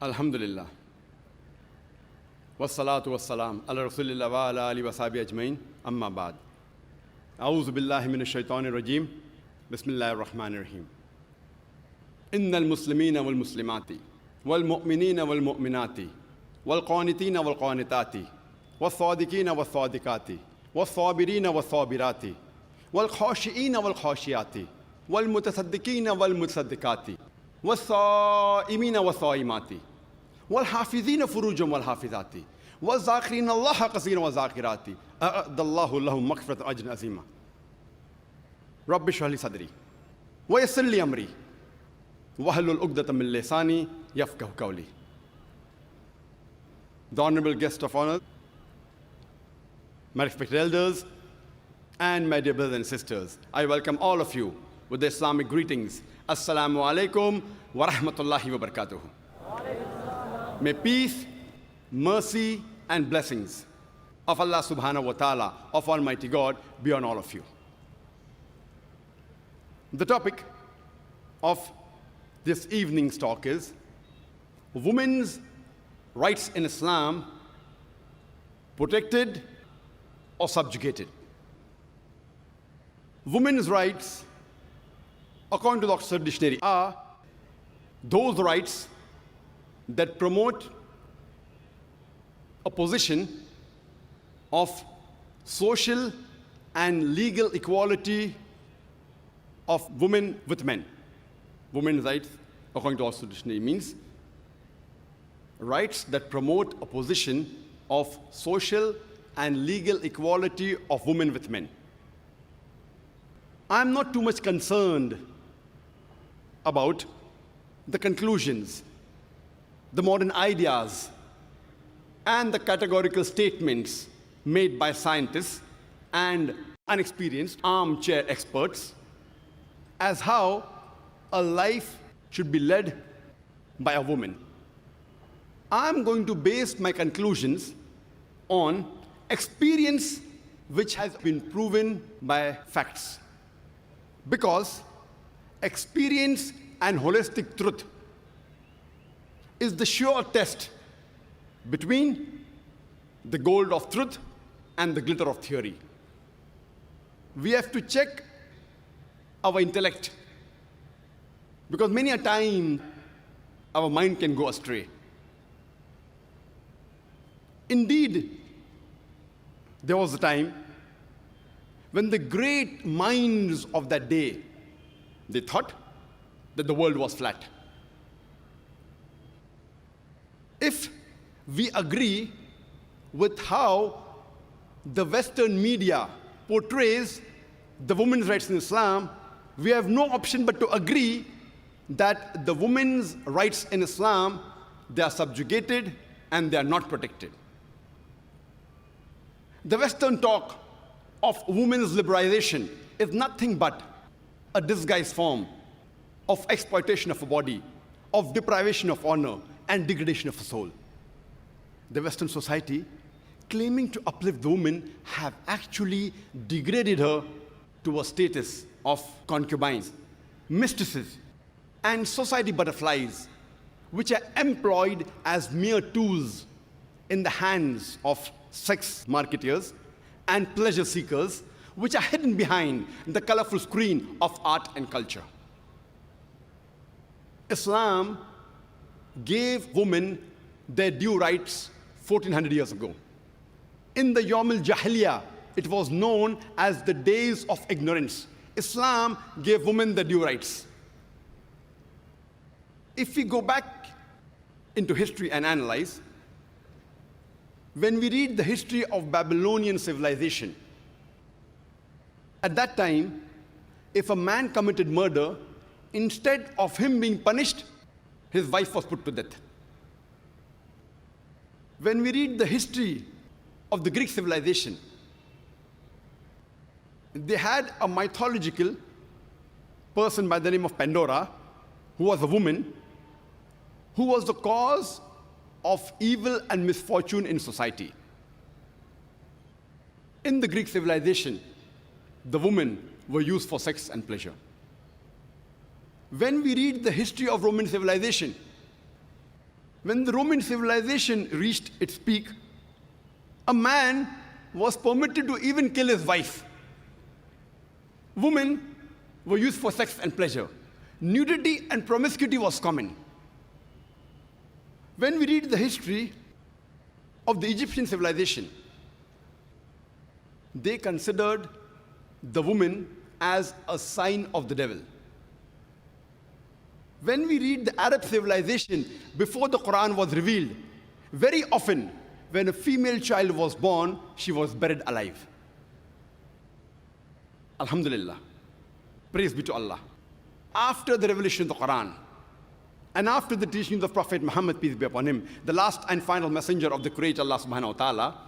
Alhamdulillah. Wassalatu wassalam ala rasulillah wa ala alihi wa sahbihi ajmain. Amma ba'd. A'udhu billahi minash shaitanir rajim. Bismillahir rahmanir rahim. Innal muslimina wal muslimati wal mu'minina wal mu'minati wal qanitina wal qanitati wal sadiqina wal sadiqati wal sabirina wal sabirati wal khashiina wal khashiyati wal mutasaddiqina wal mutasaddiqati wal saimina wal saimati wal hafizina furujum wal hafizati wal zakirina Allaah kaseeran wal zakirati a'adallahu lahum maghfiratan wa ajran azima. Rabbi shrah li sadri wa yassir li amri wahlul 'uqdatam min lisani yafqahu qawli. The honorable guest of honor, my respected elders, and my dear brothers and sisters, I welcome all of you with the Islamic greetings. Assalamu alaikum wa rahmatullahi wa barakatuh. May peace, mercy, and blessings of Allah subhanahu wa ta'ala, of Almighty God, be on all of you. The topic of this evening's talk is women's rights in Islam, protected or subjugated. Women's rights, according to the Oxford Dictionary, are those rights that promote a position of social and legal equality of women with men. Women's rights, according to Oxford Dictionary, means rights that promote a position of social and legal equality of women with men. I'm not too much concerned about the conclusions, the modern ideas, and the categorical statements made by scientists and unexperienced armchair experts as how a life should be led by a woman. I'm going to base my conclusions on experience which has been proven by facts. Because experience and holistic truth is the sure test between the gold of truth and the glitter of theory. We have to check our intellect, because many a time our mind can go astray. Indeed, there was a time when the great minds of that day, they thought that the world was flat. If we agree with how the Western media portrays the women's rights in Islam, we have no option but to agree that the women's rights in Islam, they are subjugated and they are not protected. The Western talk of women's liberalization is nothing but a disguised form of exploitation of a body, of deprivation of honor, and degradation of a soul. The Western society, claiming to uplift the woman, have actually degraded her to a status of concubines, mistresses, and society butterflies, which are employed as mere tools in the hands of sex marketers and pleasure seekers, which are hidden behind the colorful screen of art and culture. Islam gave women their due rights 1400 years ago. In the Yawm al-Jahiliyyah, it was known as the days of ignorance. Islam gave women the due rights. If we go back into history and analyze, when we read the history of Babylonian civilization, at that time, if a man committed murder, instead of him being punished, his wife was put to death. When we read the history of the Greek civilization, they had a mythological person by the name of Pandora, who was a woman, who was the cause of evil and misfortune in society. In the Greek civilization, the women were used for sex and pleasure. When we read the history of Roman civilization, When the Roman civilization reached its peak, a man was permitted to even kill his wife. Women were used for sex and pleasure. Nudity and promiscuity was common. When we read the history of the Egyptian civilization, they considered the woman as a sign of the devil. When we read the Arab civilization before the Quran was revealed, very often when a female child was born, she was buried alive. Alhamdulillah. Praise be to Allah. After the revelation of the Quran, and after the teachings of Prophet Muhammad, peace be upon him, the last and final messenger of the Creator Allah subhanahu wa ta'ala,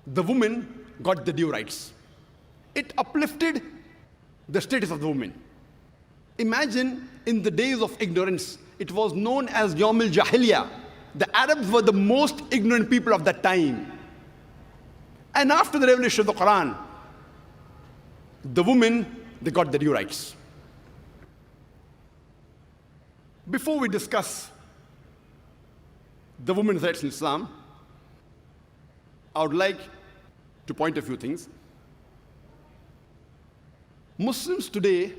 the woman got the due rights. It uplifted the status of the woman. Imagine in the days of ignorance, it was known as Yawm al-Jahiliyyah. The Arabs were the most ignorant people of that time. And after the revelation of the Quran, the women, they got the due rights. Before we discuss the women's rights in Islam, I would like to point a few things. Muslims today,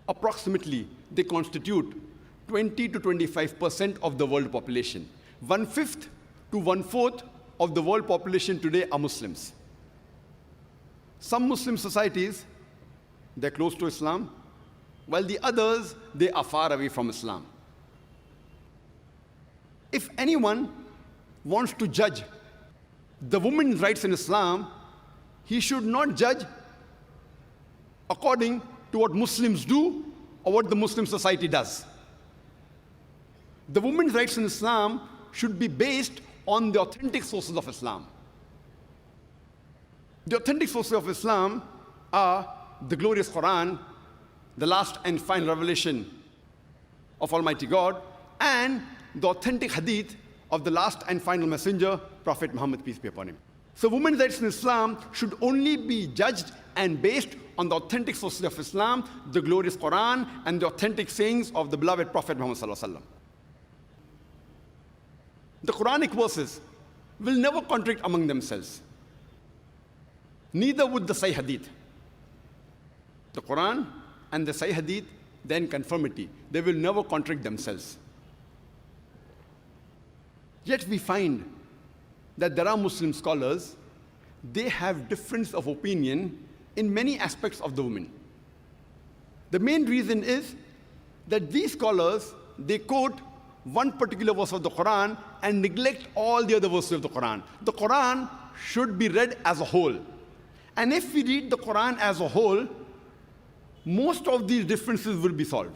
approximately, they constitute 20 to 25% of the world population. 1/5 to 1/4 of the world population today are Muslims. Some Muslim societies, they're close to Islam, while the others, they are far away from Islam. If anyone wants to judge the women's rights in Islam, he should not judge according to what Muslims do or what the Muslim society does. The women's rights in Islam should be based on the authentic sources of Islam. The authentic sources of Islam are the glorious Quran, the last and final revelation of Almighty God, and the authentic Hadith of the last and final messenger, Prophet Muhammad, peace be upon him. So women's rights in Islam should only be judged and based on the authentic sources of Islam, the glorious Quran, and the authentic sayings of the beloved Prophet Muhammad sallallahu alaihi wasallam. The Quranic verses will never contradict among themselves. Neither would the Sahih Hadith. The Quran and the Sahih Hadith, they're in conformity. They will never contradict themselves. Yet we find that there are Muslim scholars, they have difference of opinion in many aspects of the woman. The main reason is that these scholars, they quote one particular verse of the Quran and neglect all the other verses of the Quran. The Quran should be read as a whole. And if we read the Quran as a whole, most of these differences will be solved.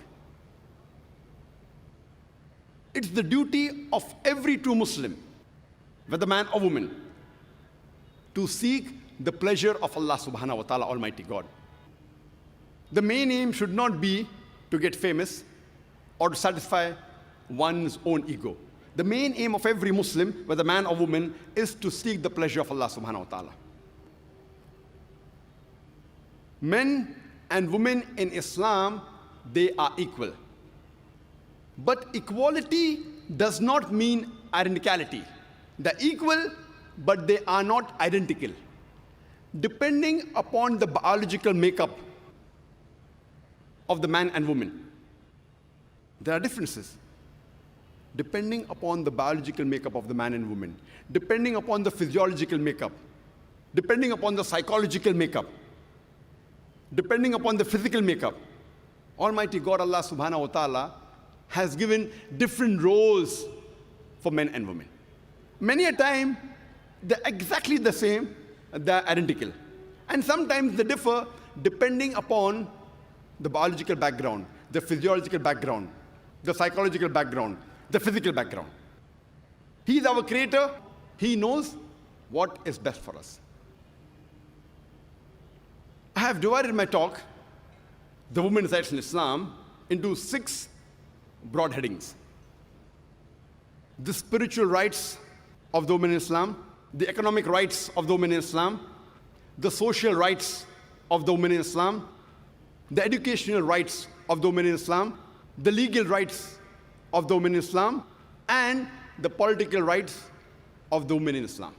It's the duty of every true Muslim, whether man or woman, to seek the pleasure of Allah subhanahu wa ta'ala, Almighty God. The main aim should not be to get famous or to satisfy one's own ego. The main aim of every Muslim, whether man or woman, is to seek the pleasure of Allah subhanahu wa ta'ala. Men and women in Islam, they are equal. But equality does not mean identicality. They're equal, but they are not identical. Depending upon the biological makeup of the man and woman, there are differences. Depending upon the biological makeup of the man and woman, depending upon the physiological makeup, depending upon the psychological makeup, depending upon the physical makeup, Almighty God, Allah subhanahu wa ta'ala, has given different roles for men and women. Many a time, they're exactly the same, they're identical. And sometimes they differ depending upon the biological background, the physiological background, the psychological background, the physical background. He is our creator. He knows what is best for us. I have divided my talk, the women's rights in Islam, into 6 broad headings. The spiritual rights of the women in Islam, the economic rights of the women in Islam, the social rights of the women in Islam, the educational rights of the women in Islam, the legal rights of the women in Islam, and the political rights of the women in Islam.